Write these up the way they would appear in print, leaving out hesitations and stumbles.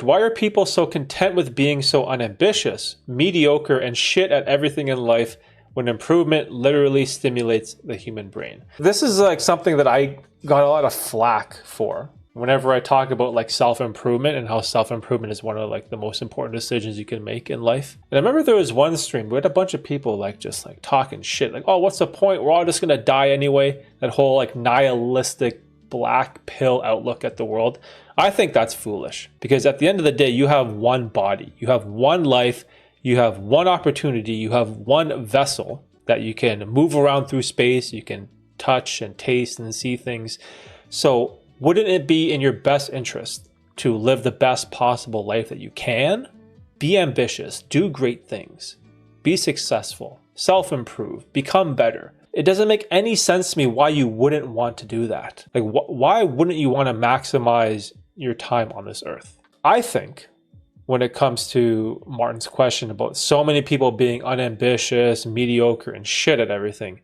Why are people so content with being so unambitious, mediocre, and shit at everything in life when improvement literally stimulates the human brain? This is like something that I got a lot of flack for whenever I talk about like self-improvement and how self-improvement is one of like the most important decisions you can make in life. And I remember there was one stream, we had a bunch of people like just like talking shit, like, oh, what's the point? We're all just gonna die anyway. That whole like nihilistic black pill outlook at the world. I think that's foolish, because at the end of the day, you have one body, you have one life, you have one opportunity, you have one vessel that you can move around through space, you can touch and taste and see things. So wouldn't it be in your best interest to live the best possible life that you can? Be ambitious, do great things, be successful, self-improve, become better. It doesn't make any sense to me why you wouldn't want to do that. Like, why wouldn't you want to maximize your time on this earth? I think when it comes to Martin's question about so many people being unambitious, mediocre, and shit at everything,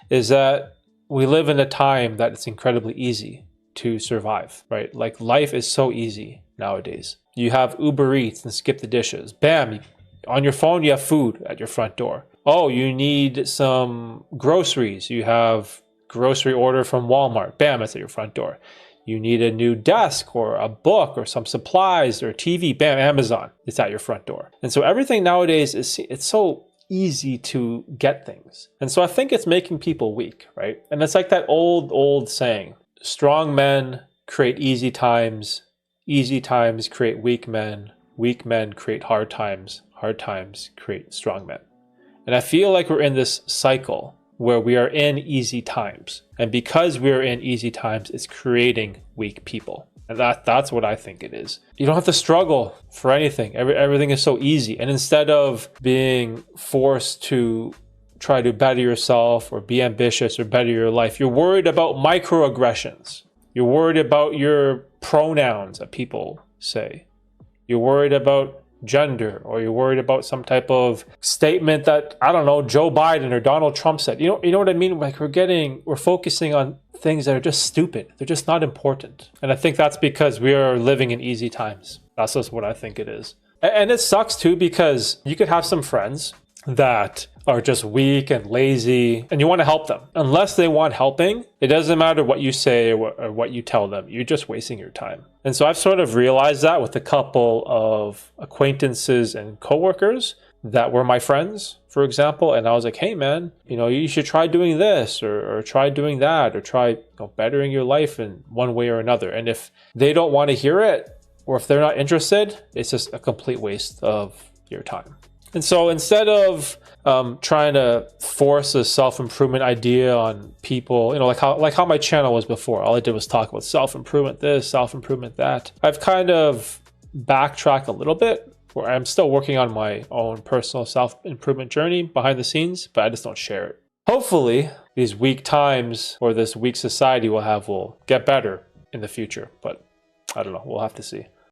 is that we live in a time that it's incredibly easy to survive, right? Like, life is so easy nowadays. You have Uber Eats and skip the dishes. Bam, on your phone, you have food at your front door. Oh, you need some groceries. You have grocery order from Walmart. Bam, it's at your front door. You need a new desk or a book or some supplies or TV. Bam, Amazon. It's at your front door. And so everything nowadays it's so easy to get things. And so I think it's making people weak, right? And it's like that old saying, strong men create easy times create weak men create hard times create strong men. And I feel like we're in this cycle where we are in easy times. And because we're in easy times, it's creating weak people. And that's what I think it is. You don't have to struggle for anything. Everything is so easy. And instead of being forced to try to better yourself or be ambitious or better your life, you're worried about microaggressions. You're worried about your pronouns that people say. You're worried about gender, or you're worried about some type of statement that, I don't know, Joe Biden or Donald Trump said. You know what I mean? Like, we're focusing on things that are just stupid. They're just not important. And I think that's because we are living in easy times. That's just what I think it is. And it sucks too, because you could have some friends that are just weak and lazy and you want to help them. Unless they want helping, it doesn't matter what you say or what you tell them. You're just wasting your time. And so I've sort of realized that with a couple of acquaintances and coworkers that were my friends, for example. And I was like, hey man, you should try doing this or try doing that, or try bettering your life in one way or another. And if they don't want to hear it, or if they're not interested, it's just a complete waste of your time. And so instead of trying to force a self-improvement idea on people, like how my channel was before, all I did was talk about self-improvement this, self-improvement that. I've kind of backtracked a little bit, where I'm still working on my own personal self-improvement journey behind the scenes, but I just don't share it. Hopefully, these weak times or this weak society will get better in the future, but I don't know. We'll have to see.